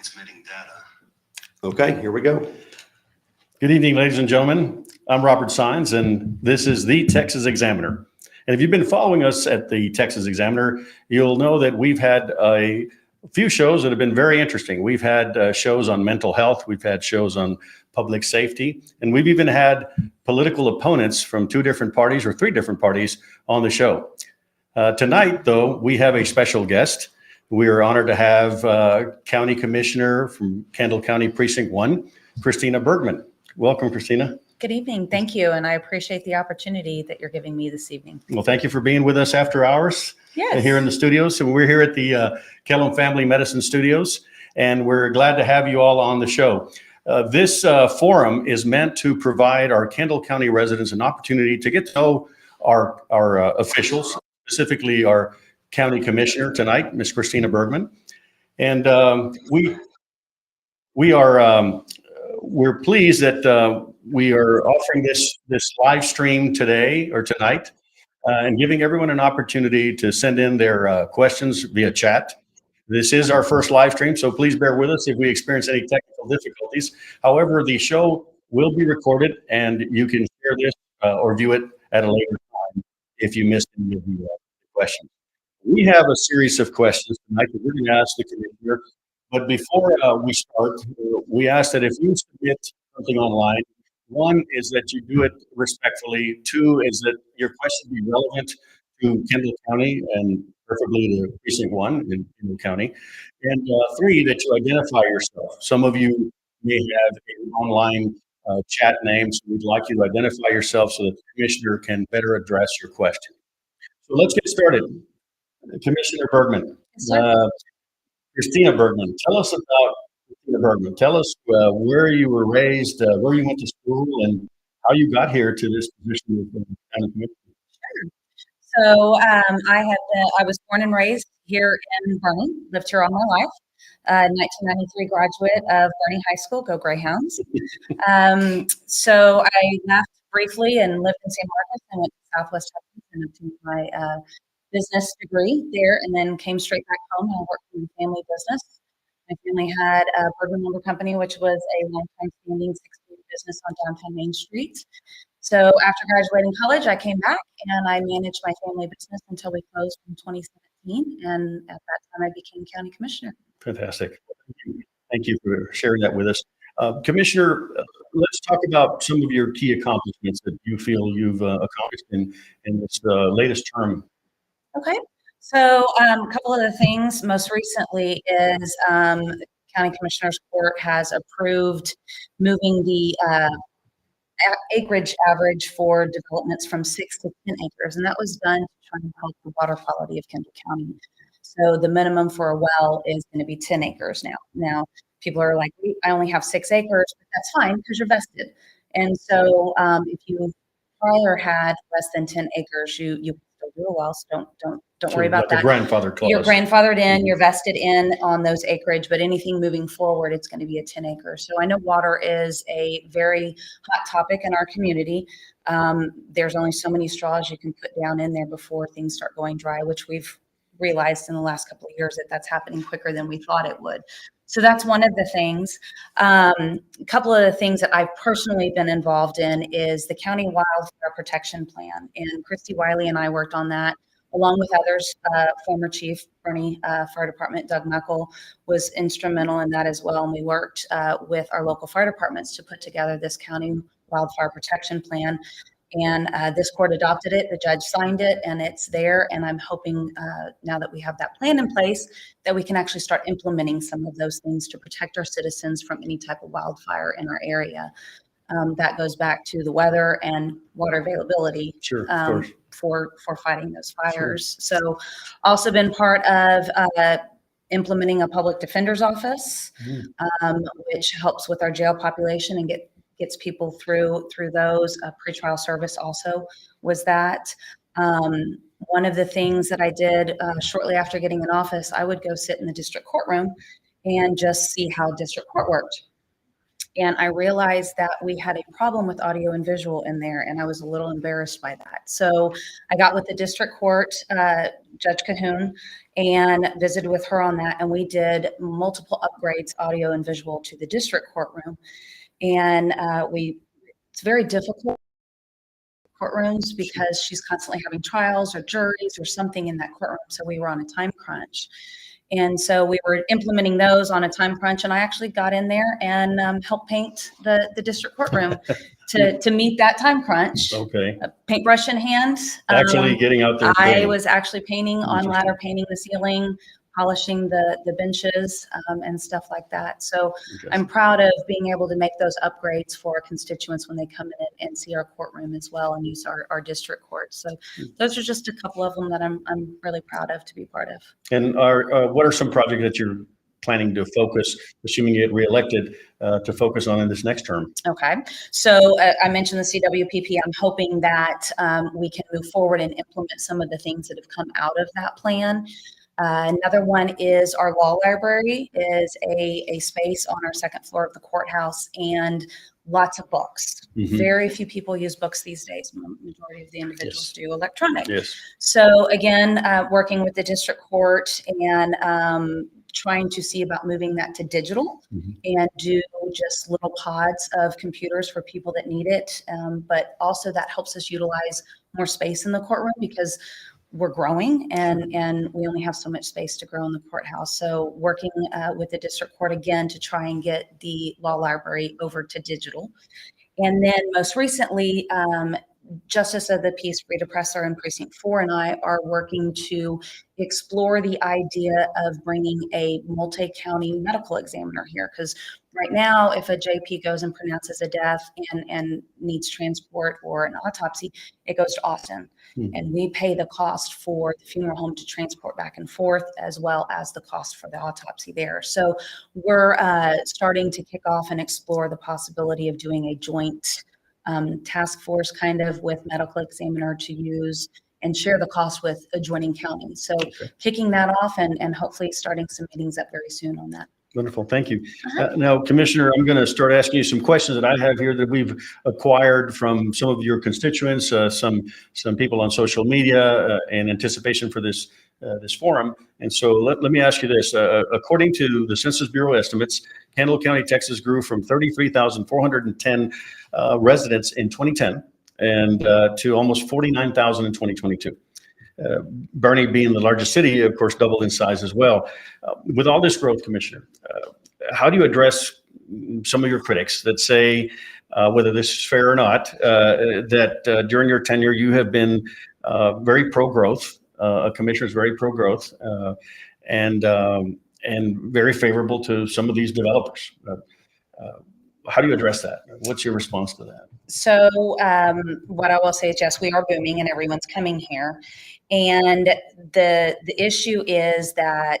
Transmitting data. Okay, here we go. Good evening, ladies and gentlemen. I'm Robert Saenz, and this is the Texas Examiner. And if you've been following us at the Texas Examiner, you'll know that we've had a few shows that have been very interesting. We've had shows on mental health, we've had shows on public safety, and we've even had political opponents from 2 different parties or 3 different parties on the show. Tonight, though, we have a special guest. We are honored to have County Commissioner from Kendall County Precinct 1, Christina Bergmann. Welcome, Christina. Good evening. Thank you. And I appreciate the opportunity that you're giving me this evening. Well, thank you for being with us after hours. Yes. Here in the studios. So we're here at the Kellum Family Medicine Studios, and we're glad to have you all on the show. This forum is meant to provide our Kendall County residents an opportunity to get to know our officials, specifically our County Commissioner tonight, Ms. Christina Bergmann. And we're pleased that we are offering this live stream today or tonight and giving everyone an opportunity to send in their questions via chat. This is our first live stream, so please bear with us if we experience any technical difficulties. However, the show will be recorded and you can share this or view it at a later time if you missed any of the questions. We have a series of questions tonight that we're going to ask the Commissioner. But before we start, we ask that if you submit something online, 1 is that you do it respectfully. 2 is that your question be relevant to Kendall County and preferably to Precinct 1 in Kendall County. And 3, that you identify yourself. Some of you may have an online chat name, so we'd like you to identify yourself so that the Commissioner can better address your question. So let's get started. Commissioner Bergmann. Yes, Christina Bergmann, tell us about Christina Bergmann. Tell us where you were raised, where you went to school, and how you got here to this position of County Commissioner. So I was born and raised here in Bernie, lived here all my life. 1993 graduate of Bernie High School, go Greyhounds. So I left briefly and lived in San Marcos and went to Southwest Texas and obtained my business degree there, and then came straight back home and worked in the family business. My family had a Bergmann Lumber Company, which was a long-time standing 6-year business on downtown Main Street. So after graduating college, I came back and I managed my family business until we closed in 2017. And at that time, I became County Commissioner. Fantastic. Thank you for sharing that with us. Commissioner, let's talk about some of your key accomplishments that you feel you've accomplished in this latest term. Okay, so a couple of the things most recently is County Commissioner's Court has approved moving the acreage average for developments from 6 to 10 acres, and that was done to try and help the water quality of Kendall County. So the minimum for a well is going to be 10 acres now. Now, people are like, I only have 6 acres, but that's fine because you're vested. And so if you prior had less than 10 acres, you do a well, so don't worry about that. Grandfather clause. You're grandfathered in, you're vested in on those acreage, but anything moving forward, it's going to be a 10 acres. So I know water is a very hot topic in our community. There's only so many straws you can put down in there before things start going dry, which we've realized in the last couple of years that that's happening quicker than we thought it would. So that's one of the things. A couple of the things that I've personally been involved in is the County Wildfire Protection Plan. And Christy Wiley and I worked on that along with others. Former Chief Bernie Fire Department, Doug McCall, was instrumental in that as well. And we worked with our local fire departments to put together this County Wildfire Protection Plan. And this court adopted it, the judge signed it, and it's there. And I'm hoping now that we have that plan in place that we can actually start implementing some of those things to protect our citizens from any type of wildfire in our area. That goes back to the weather and water availability. Sure, of course. For fighting those fires. Sure. So also been part of implementing a public defender's office, which helps with our jail population and gets people through those. Pretrial service also was that. One of the things that I did shortly after getting in office, I would go sit in the district courtroom and just see how district court worked. And I realized that we had a problem with audio and visual in there, and I was a little embarrassed by that. So I got with the district court Judge Cahoon and visited with her on that. And we did multiple upgrades, audio and visual, to the district courtroom. And it's very difficult courtrooms because she's constantly having trials or juries or something in that courtroom. So we were on a time crunch. And so we were implementing those on a time crunch, and I actually got in there and helped paint the district courtroom to meet that time crunch. Okay. Paintbrush in hand. Actually getting out there. And I painting. was actually painting on ladder, painting the ceiling, polishing the benches and stuff like that. So I'm proud of being able to make those upgrades for our constituents when they come in and see our courtroom as well and use our district court. So those are just a couple of them that I'm really proud of to be part of. And what are some projects that you're planning to focus, assuming you get reelected, to focus on in this next term? Okay. So I mentioned the CWPP. I'm hoping that we can move forward and implement some of the things that have come out of that plan. Another one is our law library is a space on our second floor of the courthouse, and lots of books. Very few people use books these days. Majority of the individuals do electronic. So again, working with the district court and trying to see about moving that to digital and do just little pods of computers for people that need it. But also that helps us utilize more space in the courtroom because we're growing and we only have so much space to grow in the courthouse. So working with the district court again to try and get the law library over to digital. And then most recently, Justice of the Peace Rita Presser in Precinct 4 and I are working to explore the idea of bringing a multi-county medical examiner here. Because right now, if a JP goes and pronounces a death and needs transport or an autopsy, it goes to Austin. And we pay the cost for the funeral home to transport back and forth, as well as the cost for the autopsy there. So we're starting to kick off and explore the possibility of doing a joint task force kind of with medical examiner to use and share the cost with adjoining counties. So kicking that off and hopefully starting some meetings up very soon on that. Wonderful. Thank you. Now, Commissioner, I'm going to start asking you some questions that I have here that we've acquired from some of your constituents, some people on social media in anticipation for this forum. And so let me ask you this. According to the Census Bureau estimates, Kendall County, Texas grew from 33,410 residents in 2010 and to almost 49,000 in 2022. Bernie being the largest city, of course, doubled in size as well. With all this growth, Commissioner, how do you address some of your critics that say, whether this is fair or not, that during your tenure you have been very pro-growth, a commissioner is very pro-growth, and very favorable to some of these developers? How do you address that? What's your response to that? So what I will say is, yes, we are booming and everyone's coming here. And the issue is that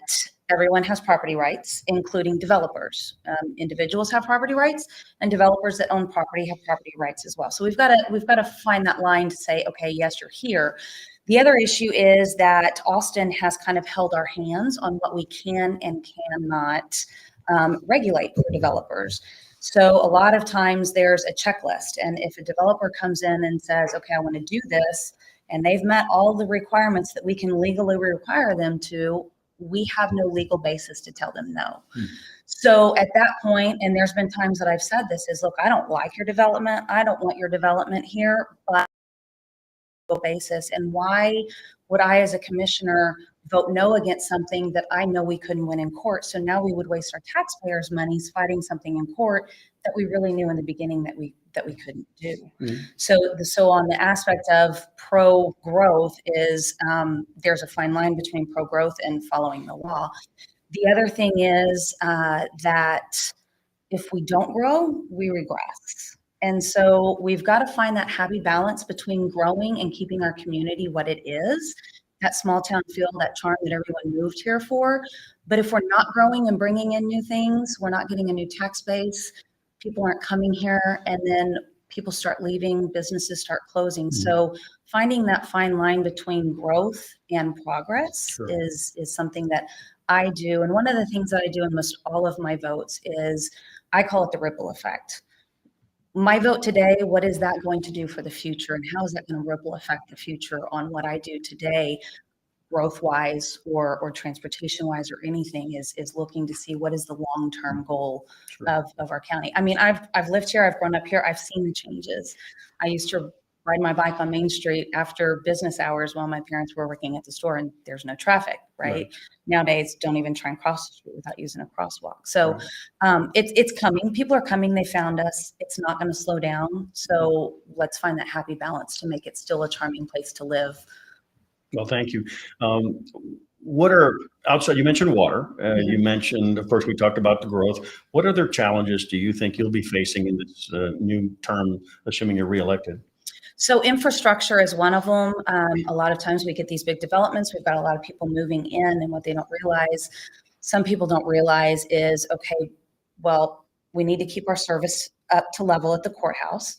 everyone has property rights, including developers. Individuals have property rights, and developers that own property have property rights as well. So we've got to find that line to say, okay, yes, you're here. The other issue is that Austin has kind of held our hands on what we can and cannot regulate for developers. So a lot of times there's a checklist, and if a developer comes in and says, okay, I want to do this, and they've met all the requirements that we can legally require them to, we have no legal basis to tell them no. So at that point, and there's been times that I've said this, is, look, I don't like your development. I don't want your development here, but basis. And why would I, as a commissioner, vote no against something that I know we couldn't win in court? So now we would waste our taxpayers' monies fighting something in court that we really knew in the beginning that we couldn't do. So on the aspect of pro-growth is there's a fine line between pro-growth and following the law. The other thing is that if we don't grow, we regress. And so we've got to find that happy balance between growing and keeping our community what it is, that small town feel, that charm that everyone moved here for. But if we're not growing and bringing in new things, we're not getting a new tax base, people aren't coming here, and then people start leaving, businesses start closing. So finding that fine line between growth and progress is something that I do. And one of the things that I do in most all of my votes is I call it the ripple effect. My vote today, what is that going to do for the future? And how is that going to ripple affect the future on what I do today? growth wise or transportation wise or anything is looking to see what is the long-term goal of our county. I mean, I've lived here, I've grown up here, I've seen the changes. I used to ride my bike on Main Street after business hours while my parents were working at the store, and there's no traffic, right? Nowadays, don't even try and cross the street without using a crosswalk. So it's coming. People are coming. They found us. It's not going to slow down. So let's find that happy balance to make it still a charming place to live. Well, thank you. What are outside? You mentioned water. You mentioned, of course, we talked about the growth. What other challenges do you think you'll be facing in this new term, assuming you're reelected? So infrastructure is one of them. A lot of times we get these big developments. We've got a lot of people moving in, and what they don't realize, some people don't realize is, okay, well, we need to keep our service up to level at the courthouse.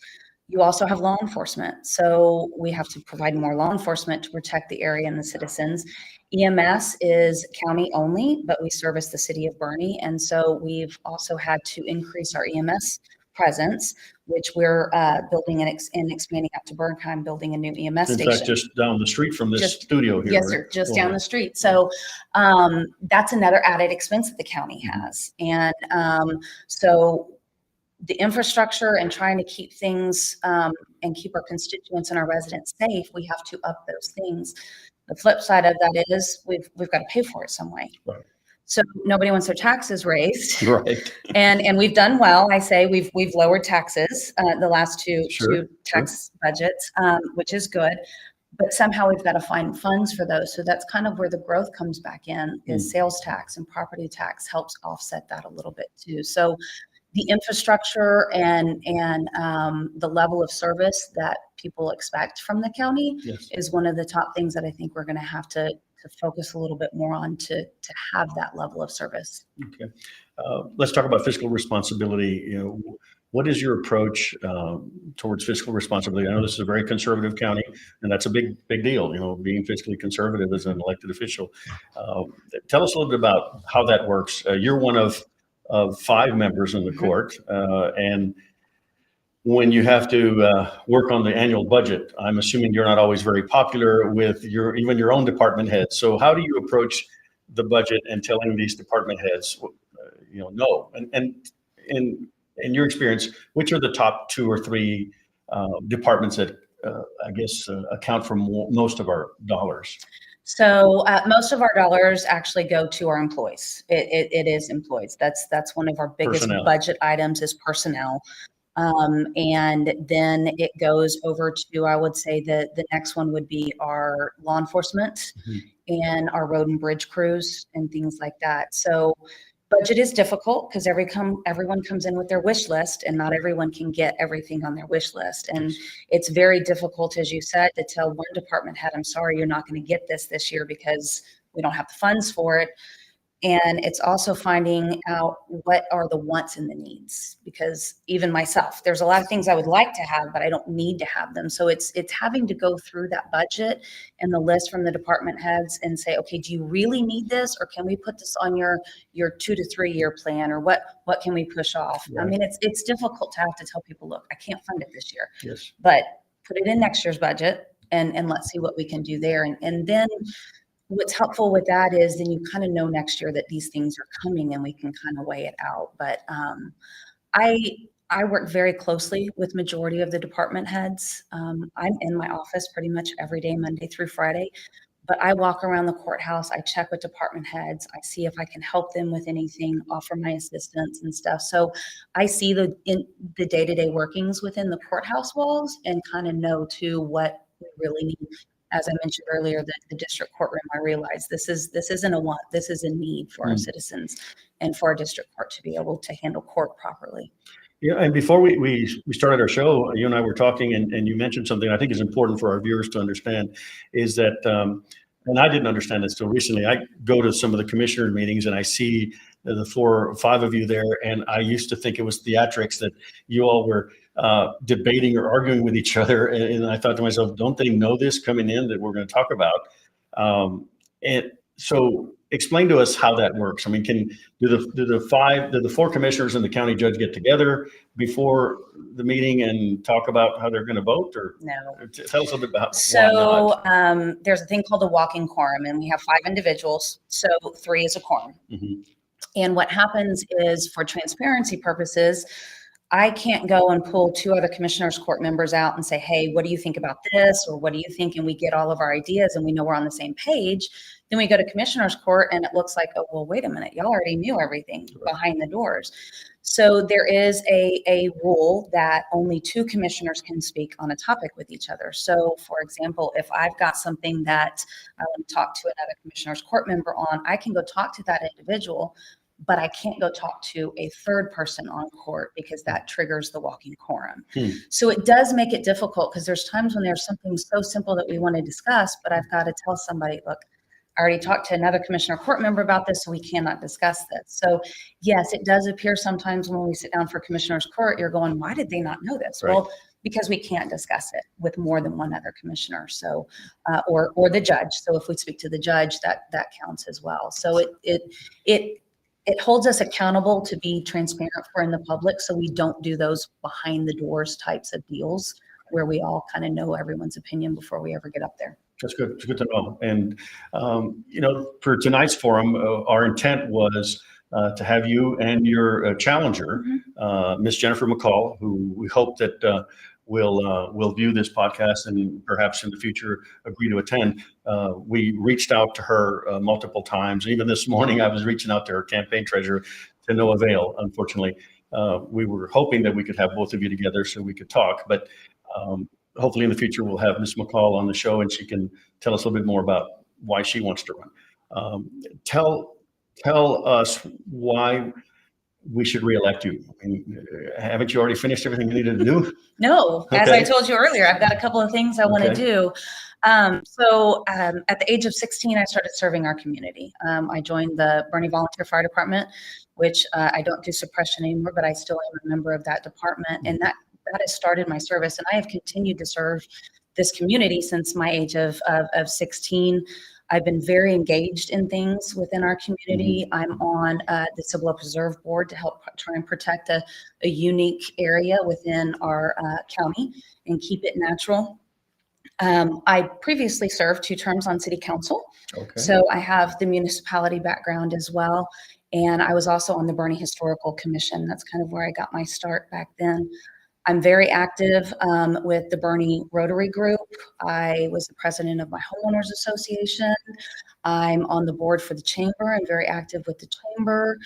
You also have law enforcement. So we have to provide more law enforcement to protect the area and the citizens. EMS is county only, but we service the city of Bernie. And so we've also had to increase our EMS presence, which we're building and expanding out to Bergheim, building a new EMS station. In fact, just down the street from this studio here. Yes, sir, just down the street. So that's another added expense that the county has. And so the infrastructure and trying to keep things and keep our constituents and our residents safe, we have to up those things. The flip side of that is we've got to pay for it some way. Right. So nobody wants their taxes raised, right? And we've done well. I say we've lowered taxes the last two tax budgets, which is good. But somehow we've got to find funds for those. So that's kind of where the growth comes back in. Is sales tax and property tax helps offset that a little bit too. So the infrastructure and the level of service that people expect from the county is one of the top things that I think we're going to have to focus a little bit more on to have that level of service. Okay. Let's talk about fiscal responsibility. You know, what is your approach towards fiscal responsibility? I know this is a very conservative county, and that's a big deal, you know, being fiscally conservative as an elected official. Tell us a little bit about how that works. You're one of 5 members in the court, and when you have to work on the annual budget, I'm assuming you're not always very popular with even your own department heads. So how do you approach the budget and telling these department heads, no? And in your experience, which are the top 2 or 3 departments that I guess account for most of our dollars? So most of our dollars actually go to our employees. It is employees. That's one of our biggest budget items is personnel. And then it goes over to, I would say that the next one would be our law enforcement and our road and bridge crews and things like that. So budget is difficult because everyone comes in with their wish list, and not everyone can get everything on their wish list. And it's very difficult, as you said, to tell one department head, I'm sorry, you're not going to get this year because we don't have the funds for it. And it's also finding out what are the wants and the needs, because even myself, there's a lot of things I would like to have, but I don't need to have them. So it's having to go through that budget and the list from the department heads and say, okay, do you really need this, or can we put this on your 2 to 3 year plan, or what can we push off? Right. I mean, it's difficult to have to tell people, look, I can't fund it this year, but put it in next year's budget and let's see what we can do there. And then what's helpful with that is then you kind of know next year that these things are coming and we can kind of weigh it out. But I work very closely with majority of the department heads. I'm in my office pretty much every day, Monday through Friday, but I walk around the courthouse. I check with department heads. I see if I can help them with anything, offer my assistance and stuff. So I see the day-to-day workings within the courthouse walls and kind of know too what we really need. As I mentioned earlier, the district courtroom, I realize this isn't a want, this is a need for our citizens and for our district court to be able to handle court properly. Yeah, and before we started our show, you and I were talking, and you mentioned something I think is important for our viewers to understand, is that, and I didn't understand this till recently, I go to some of the commissioner meetings and I see the 4 or 5 of you there, and I used to think it was theatrics that you all were debating or arguing with each other, and I thought to myself, don't they know this coming in that we're going to talk about? And so explain to us how that works. I mean, do the four commissioners and the county judge get together before the meeting and talk about how they're going to vote, or No. Tell us a little bit about So why not. there's a thing called a walking quorum, and we have 5 individuals, so 3 is a quorum. Mm-hmm. And what happens is, for transparency purposes, I can't go and pull 2 other commissioners court members out and say, hey, what do you think about this? Or what do you think? And we get all of our ideas and we know we're on the same page. Then we go to commissioners court and it looks like, oh, well, wait a minute. Y'all already knew everything behind the doors. So there is a rule that only 2 commissioners can speak on a topic with each other. So for example, if I've got something that I want to talk to another commissioner's court member on, I can go talk to that individual, but I can't go talk to a third person on court because that triggers the walking quorum. So it does make it difficult, because there's times when there's something so simple that we want to discuss, but I've got to tell somebody, look, I already talked to another commissioner court member about this, so we cannot discuss this. So yes, it does appear sometimes when we sit down for commissioner's court, you're going, why did they not know this? Right. Well, because we can't discuss it with more than one other commissioner. So, or the judge. So if we speak to the judge, that counts as well. So it holds us accountable to be transparent for in the public, so we don't do those behind the doors types of deals where we all kind of know everyone's opinion before we ever get up there. That's good. It's good to know. And, for tonight's forum, our intent was to have you and your challenger, Miss Jennifer McCall, who we hope that will view this podcast and perhaps in the future agree to attend. We reached out to her multiple times. Even this morning, I was reaching out to her campaign treasurer to no avail, unfortunately. We were hoping that we could have both of you together so we could talk, but hopefully in the future we'll have Ms. McCall on the show and she can tell us a little bit more about why she wants to run. Tell us why we should reelect you. I mean, haven't you already finished everything you needed to do? No, as I told you earlier, I've got a couple of things I want to do. So at the age of 16, I started serving our community. I joined the Bernie Volunteer Fire Department, which I don't do suppression anymore, but I still am a member of that department. And that has started my service. And I have continued to serve this community since my age of 16. I've been very engaged in things within our community. I'm on the Civil Preserve Board to help try and protect a unique area within our county and keep it natural. I previously served 2 terms on city council. So I have the municipality background as well. And I was also on the Bernie Historical Commission. That's kind of where I got my start back then. I'm very active with the Bernie Rotary Group. I was the president of my homeowners association. I'm on the board for the chamber and very active with the chamber.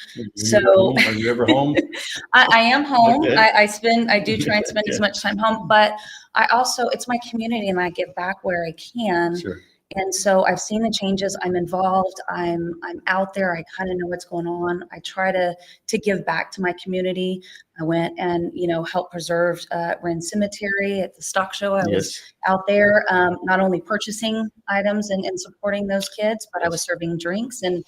Are you ever home? I am home. Okay. I do try and spend as much time home, but I also, it's my community and I give back where I can. Sure. And so I've seen the changes. I'm involved. I'm out there. I kind of know what's going on. I try to give back to my community. I went and, helped preserve Wren Cemetery at the stock show. I was out there, not only purchasing items and supporting those kids, but I was serving drinks and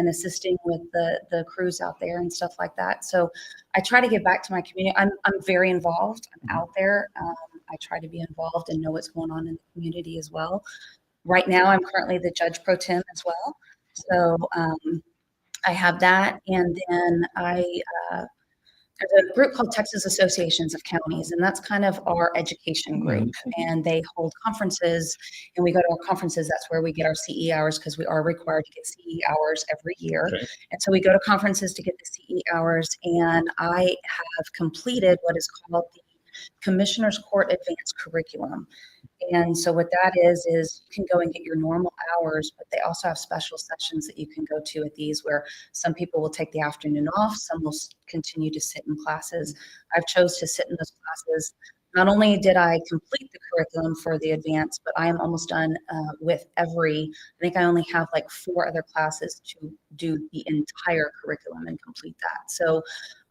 assisting with the crews out there and stuff like that. So I try to give back to my community. I'm very involved. I'm out there. I try to be involved and know what's going on in the community as well. Right now, I'm currently the judge pro tem as well. So I have that. And then there's a group called Texas Associations of Counties, and that's kind of our education group. And they hold conferences, and we go to our conferences. That's where we get our CE hours, because we are required to get CE hours every year. And so we go to conferences to get the CE hours. And I have completed what is called the Commissioner's Court Advanced Curriculum. And so what that is you can go and get your normal hours, but they also have special sessions that you can go to at these, where some people will take the afternoon off, some will continue to sit in classes. I've chose to sit in those classes. Not only did I complete the curriculum for the advanced, but I am almost done with I think I only have like 4 other classes to do the entire curriculum and complete that. So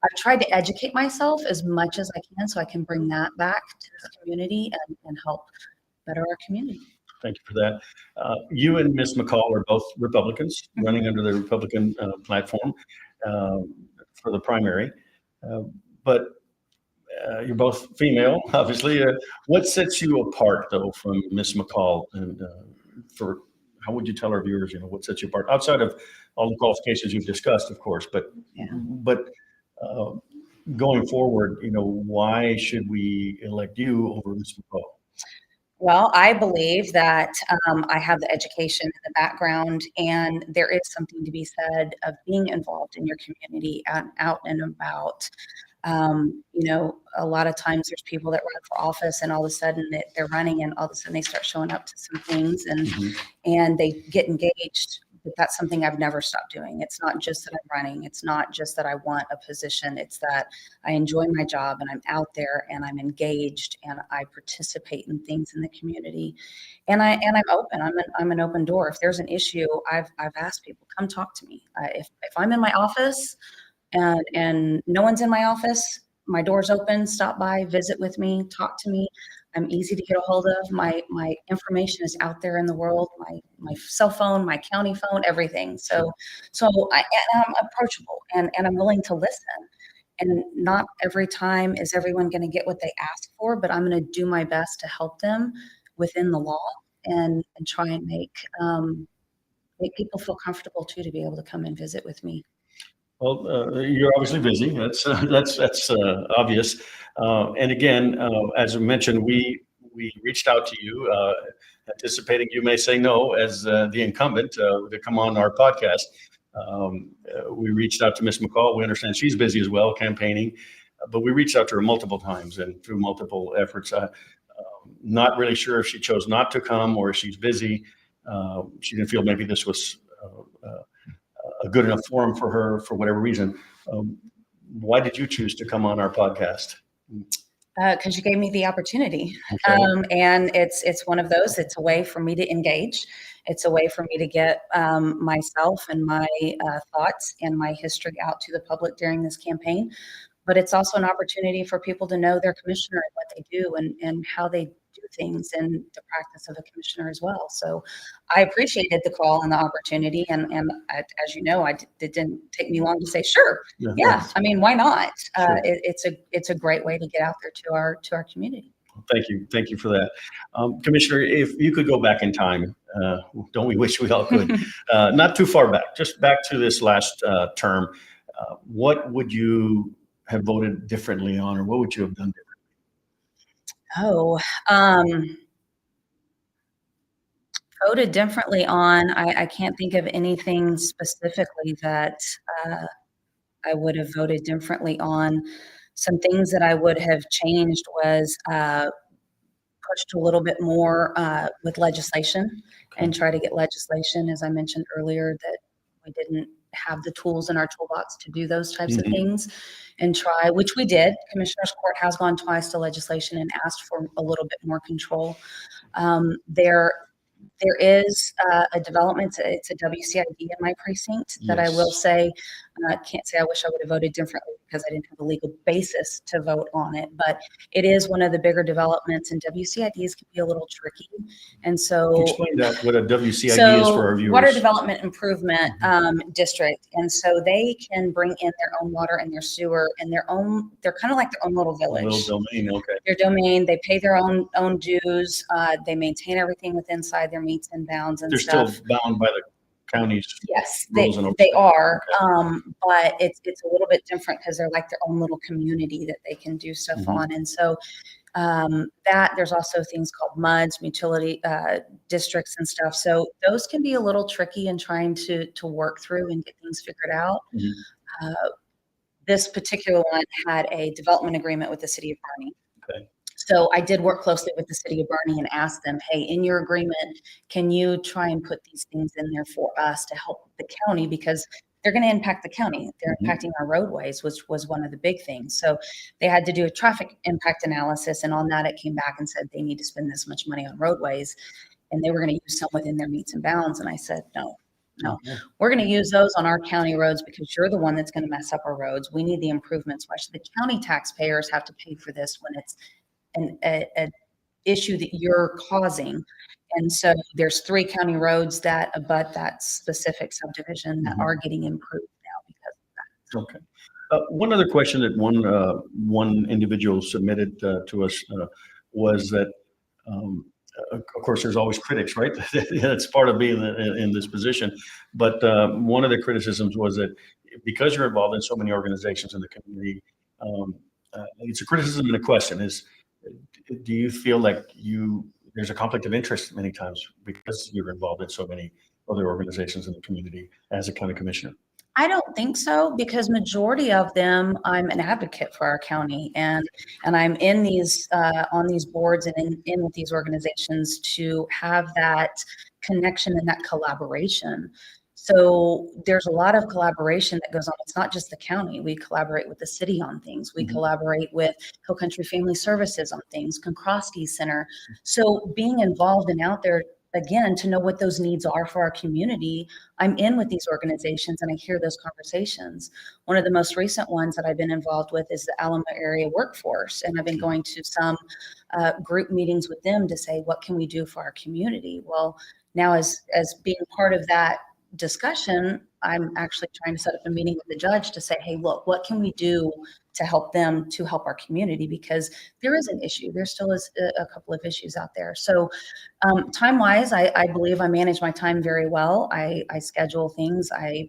I've tried to educate myself as much as I can so I can bring that back to the community and help better our community. Thank you for that. You and Ms. McCall are both Republicans running under the Republican platform for the primary, but you're both female, obviously. What sets you apart, though, from Ms. McCall and how would you tell our viewers, what sets you apart outside of all the qualifications you've discussed, of course, but uh, going forward, why should we elect you over Ms. McCall? Well, I believe that I have the education and the background, and there is something to be said of being involved in your community and out and about. A lot of times there's people that run for office, and all of a sudden they're running, and all of a sudden they start showing up to some things, and they get engaged. But that's something I've never stopped doing. It's not just that I'm running. It's not just that I want a position. It's that I enjoy my job and I'm out there and I'm engaged and I participate in things in the community. And I'm open. I'm an open door. If there's an issue, I've asked people, come talk to me. If I'm in my office and no one's in my office, my door's open, stop by, visit with me, talk to me. I'm easy to get a hold of. My information is out there in the world, my cell phone, my county phone, everything. So I'm approachable and I'm willing to listen. And not every time is everyone going to get what they ask for, but I'm going to do my best to help them within the law and try and make people feel comfortable too, to be able to come and visit with me. Well, you're obviously busy. That's obvious. And again, as I mentioned, we reached out to you, anticipating you may say no as the incumbent to come on our podcast. We reached out to Ms. McCall. We understand she's busy as well, campaigning, but we reached out to her multiple times and through multiple efforts. Not really sure if she chose not to come or if she's busy. She didn't feel maybe this was a good enough forum for her for whatever reason. Why did you choose to come on our podcast? Because you gave me the opportunity. Okay. And it's one of those, it's a way for me to engage. It's a way for me to get myself and my thoughts and my history out to the public during this campaign. But it's also an opportunity for people to know their commissioner and what they do and how they do things and the practice of a commissioner as well. So I appreciated the call and the opportunity. And as you know, it didn't take me long to say, sure. Yeah. I mean, why not? Sure. It's a great way to get out there to our community. Thank you. Thank you for that. Commissioner, if you could go back in time, don't we wish we all could, not too far back, just back to this last term, what would you have voted differently on, or what would you have done differently? Voted differently on, I can't think of anything specifically that I would have voted differently on. Some things that I would have changed was pushed a little bit more with legislation and try to get legislation, as I mentioned earlier, that we didn't have the tools in our toolbox to do those types of things, and try, which we did. Commissioner's Court has gone twice to legislation and asked for a little bit more control. There is a development. It's a WCID in my precinct that I will say, I can't say I wish I would have voted differently because I didn't have a legal basis to vote on it, but it is one of the bigger developments, and WCIDs can be a little tricky. And so explain that, what a WCID is for our viewers. Water Development Improvement District. And so they can bring in their own water and their sewer and they're kind of like their own little village. A little domain, okay. Their domain, they pay their own dues. They maintain everything within inside their meets and bounds and stuff. They're still bound by the county's rules and they are, but it's a little bit different because they're like their own little community that they can do stuff on. And so that there's also things called MUDs, utility districts and stuff. So those can be a little tricky in trying to work through and get things figured out. This particular one had a development agreement with the city of Barney. Okay. So I did work closely with the city of Barney and asked them, hey, in your agreement, can you try and put these things in there for us to help the county, because they're going to impact the county. They're impacting our roadways, which was one of the big things. So they had to do a traffic impact analysis. And on that, it came back and said they need to spend this much money on roadways. And they were going to use some within their meets and bounds. And I said, no, we're going to use those on our county roads because you're the one that's going to mess up our roads. We need the improvements. Why should the county taxpayers have to pay for this when it's an issue that you're causing? And so there's 3 county roads that abut that specific subdivision that are getting improved now because of that. Okay. One other question that one individual submitted to us was that of course, there's always critics, right? That's part of being in this position. But one of the criticisms was that because you're involved in so many organizations in the community, it's a criticism and a question is, do you feel like there's a conflict of interest many times because you're involved in so many other organizations in the community as a county commissioner? I don't think so, because majority of them, I'm an advocate for our county, and I'm in these on these boards and in with these organizations to have that connection and that collaboration. So there's a lot of collaboration that goes on. It's not just the county. We collaborate with the city on things. We collaborate with Hill Country Family Services on things, Concrosty Center. So being involved and out there, again, to know what those needs are for our community, I'm in with these organizations and I hear those conversations. One of the most recent ones that I've been involved with is the Alamo Area Workforce. And I've been going to some group meetings with them to say, what can we do for our community? Well, now as being part of that discussion, I'm actually trying to set up a meeting with the judge to say, hey, look, what can we do to help them, to help our community? Because there is an issue. There still is a couple of issues out there. So time-wise, I believe I manage my time very well. I schedule things. I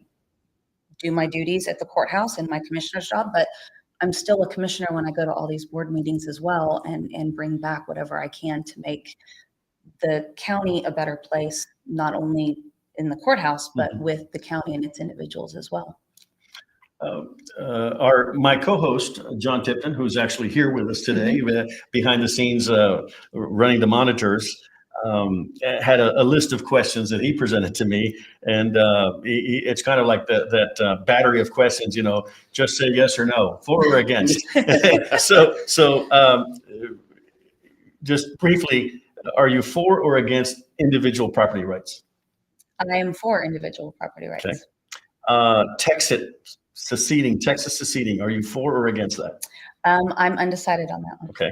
do my duties at the courthouse and my commissioner's job, but I'm still a commissioner when I go to all these board meetings as well, and bring back whatever I can to make the county a better place, not only in the courthouse, but with the county and its individuals as well. My co-host, Jon Tipton, who's actually here with us today, behind the scenes, running the monitors, had a list of questions that he presented to me. And it's kind of like that battery of questions, just say yes or no, for or against. So just briefly, are you for or against individual property rights? I am for individual property rights. Okay. Texas seceding, are you for or against that? I'm undecided on that one. Okay.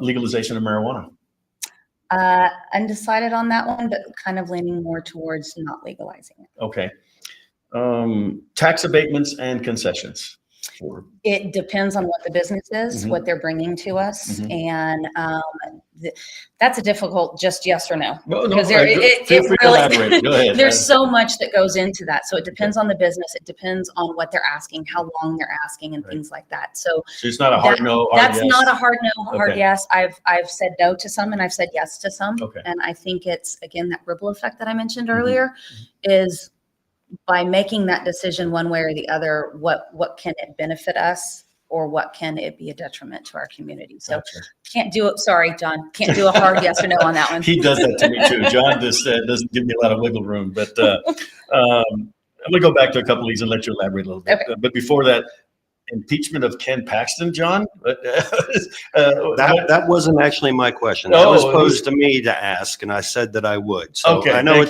Legalization of marijuana. Undecided on that one, but kind of leaning more towards not legalizing it. Okay. Tax abatements and concessions. It depends on what the business is, what they're bringing to us, and that's a difficult just yes or no. Because feel free to elaborate. Go ahead. There's so much that goes into that. So it depends on the business. It depends on what they're asking, how long they're asking, and things like that. So it's not a hard no. That's not a hard no, hard yes. I've said no to some, and I've said yes to some. And I think it's, again, that ripple effect that I mentioned earlier is, by making that decision one way or the other, what can it benefit us, or what can it be a detriment to our community? So can't do it. Sorry, John, can't do a hard yes or no on that one. He does that to me too. John just doesn't give me a lot of wiggle room, but I'm gonna go back to a couple of these and let you elaborate a little bit. But before that, impeachment of Ken Paxton, John? That wasn't actually my question. That was posed to me to ask, and I said that I would. So I know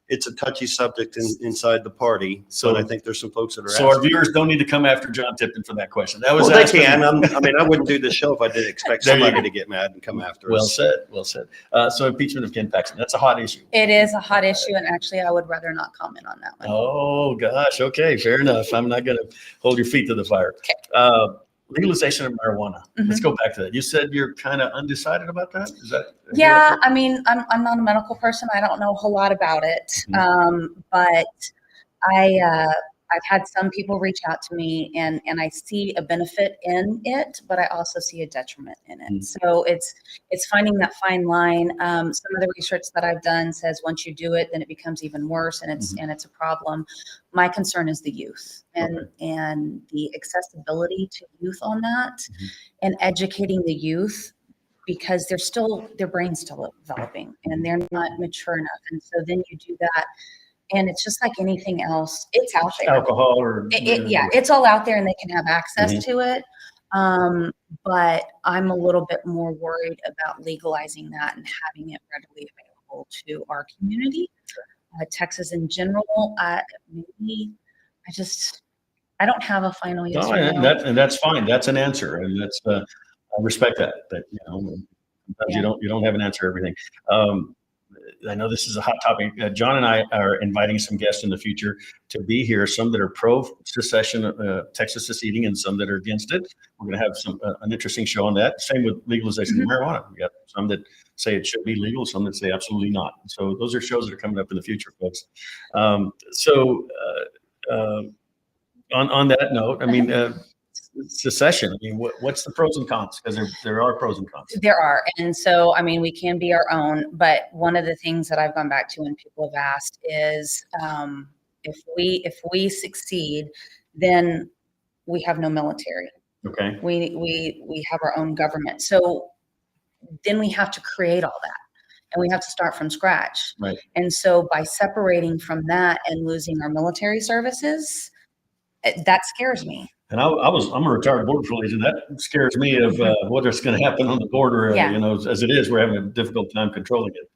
it's a touchy subject inside the party. So I think there's some folks that are asking. Our viewers don't need to come after Jon Tipton for that question. That was they can. I wouldn't do this show if I didn't expect somebody to get mad and come after us. Well said. So impeachment of Ken Paxton, that's a hot issue. It is a hot issue, and actually I would rather not comment on that one. Oh gosh, okay, fair enough. I'm not gonna hold your feet to the fire. Okay. Legalization of marijuana. Let's go back to that. You said you're kind of undecided about that. Is that? Yeah, I mean, I'm not a medical person. I don't know a whole lot about it, but I've had some people reach out to me, and I see a benefit in it, but I also see a detriment in it. So it's finding that fine line. Some of the research that I've done says once you do it, then it becomes even worse, and it's a problem. My concern is the youth and the accessibility to youth on that, and educating the youth, because their brain's still developing and they're not mature enough. And so then you do that. And it's just like anything else. It's out there. Alcohol or it's all out there, and they can have access to it. But I'm a little bit more worried about legalizing that and having it readily available to our community. Texas in general, maybe I don't have a final yes or no. And that's fine. That's an answer, and that's I respect that. That sometimes you don't have an answer to everything. I know this is a hot topic. John and I are inviting some guests in the future to be here, some that are pro-secession, Texas seceding, and some that are against it. We're going to have an interesting show on that. Same with legalization of marijuana. We got some that say it should be legal, some that say absolutely not. So those are shows that are coming up in the future, folks. On that note, I mean, secession. I mean, what's the pros and cons? Because there are pros and cons. There are. And so, I mean, we can be our own, but one of the things that I've gone back to when people have asked is, if we succeed, then we have no military. Okay. We have our own government. So then we have to create all that. And we have to start from scratch. Right. And so by separating from that and losing our military services, that scares me. And I'm a retired border patrol agent. That scares me of what's going to happen on the border. Yeah. You know, as it is, we're having a difficult time controlling it.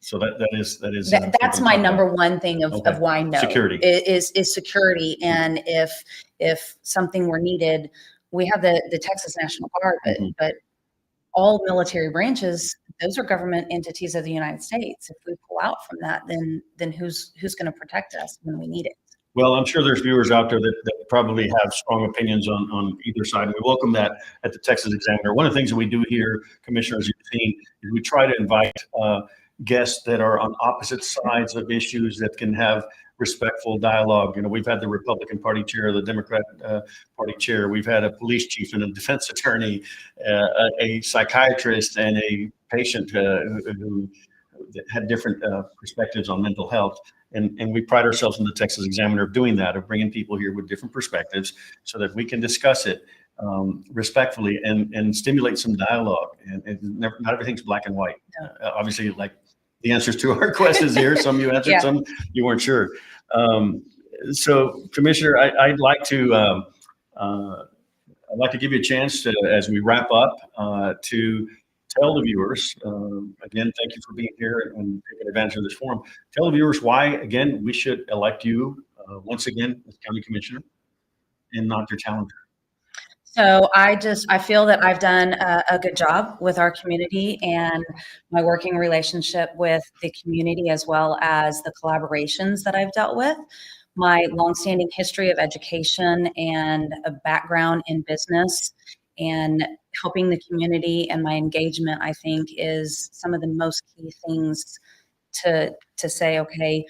So that's my number one thing of why no. Security is security. And if something were needed, we have the Texas National Guard, but all military branches, those are government entities of the United States. If we pull out from that, then who's going to protect us when we need it? Well, I'm sure there's viewers out there that probably have strong opinions on either side. We welcome that at the Texas Examiner. One of the things that we do here, commissioners, you've seen, is we try to invite guests that are on opposite sides of issues that can have respectful dialogue. You know, we've had the Republican Party chair, the Democrat Party chair. We've had a police chief and a defense attorney, a psychiatrist, and a patient who had different perspectives on mental health. And we pride ourselves in the Texas Examiner of doing that, of bringing people here with different perspectives so that we can discuss it respectfully and stimulate some dialogue. And not everything's black and white. Obviously, like the answers to our questions here, some you answered, some you weren't sure. So, Commissioner, I'd like to give you a chance to, as we wrap up, to tell the viewers, again, thank you for being here and taking advantage of this forum. Tell the viewers why, again, we should elect you once again as county commissioner and not your challenger. So I feel that I've done a good job with our community and my working relationship with the community, as well as the collaborations that I've dealt with. My longstanding history of education and a background in business and helping the community and my engagement, I think, is some of the most key things to say, okay,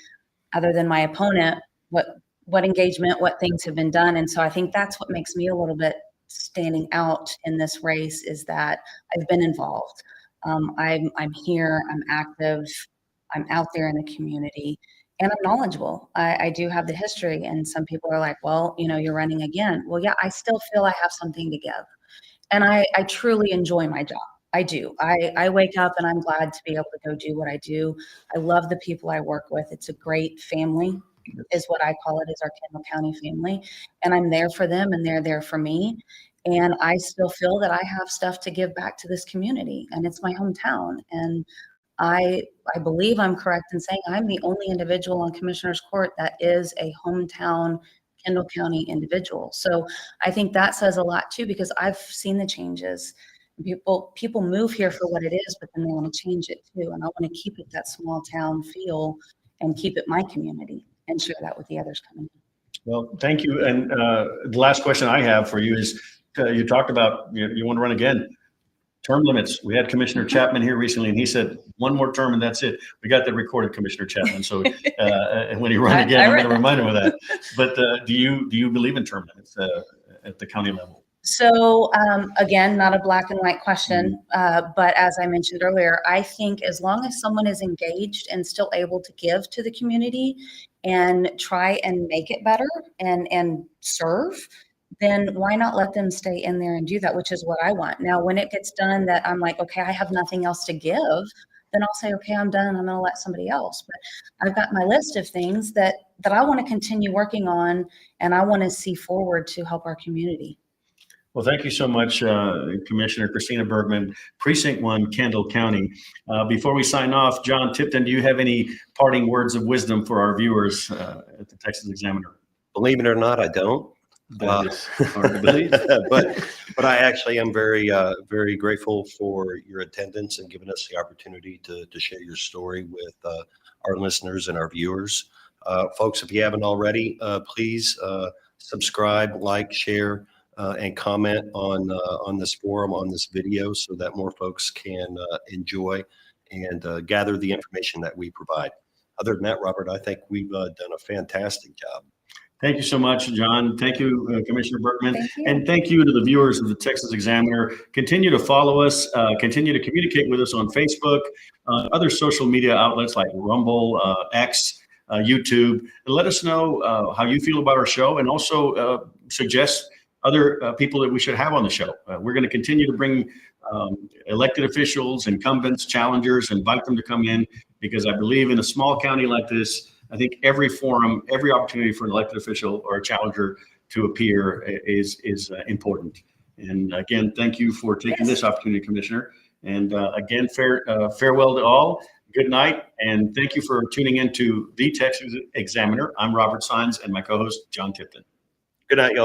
other than my opponent, what engagement, what things have been done. And so I think that's what makes me a little bit standing out in this race, is that I've been involved. I'm here, I'm active, I'm out there in the community, and I'm knowledgeable. I do have the history, and some people are like, well, you know, you're running again. Well, yeah, I still feel I have something to give. And I truly enjoy my job. I do. I wake up and I'm glad to be able to go do what I do. I love the people I work with. It's a great family, is what I call it, is our Kendall County family. And I'm there for them and they're there for me. And I still feel that I have stuff to give back to this community, and it's my hometown. And I believe I'm correct in saying I'm the only individual on Commissioner's Court that is a hometown Kendall County individual. So I think that says a lot too, because I've seen the changes. People move here for what it is, but then they want to change it too. And I want to keep it that small town feel and keep it my community and share that with the others coming in. Well, thank you. And the last question I have for you is, you talked about you want to run again. Term limits. We had Commissioner Chapman here recently, and he said one more term and that's it. We got that recorded, Commissioner Chapman. So and when he runs again, I'm going to remind him of that. But do you believe in term limits at the county level? So again, not a black and white question, but as I mentioned earlier, I think as long as someone is engaged and still able to give to the community and try and make it better and serve, then why not let them stay in there and do that, which is what I want. Now, when it gets done that I'm like, okay, I have nothing else to give, then I'll say, okay, I'm done. I'm going to let somebody else. But I've got my list of things that I want to continue working on, and I want to see forward to help our community. Well, thank you so much, Commissioner Christina Bergmann, Precinct 1, Kendall County. Before we sign off, Jon Tipton, do you have any parting words of wisdom for our viewers at the Texas Examiner? Believe it or not, I don't. That is hard to believe. But I actually am very grateful for your attendance and giving us the opportunity to share your story with our listeners and our viewers. Folks, if you haven't already, please subscribe, like, share, and comment on this forum, on this video, so that more folks can enjoy and gather the information that we provide. Other than that, Robert, I think we've done a fantastic job. Thank you so much, John. Thank you, Commissioner Bergmann. Thank you. And thank you to the viewers of the Texas Examiner. Continue to follow us, continue to communicate with us on Facebook, other social media outlets like Rumble, X, YouTube, and let us know how you feel about our show, and also suggest other people that we should have on the show. We're going to continue to bring elected officials, incumbents, challengers, invite them to come in, because I believe in a small county like this, I think every forum, every opportunity for an elected official or a challenger to appear is important. And again, thank you for taking this opportunity, Commissioner. And again, farewell to all. Good night, and thank you for tuning in to the Texas Examiner. I'm Robert Saenz, and my co-host, Jon Tipton. Good night, y'all.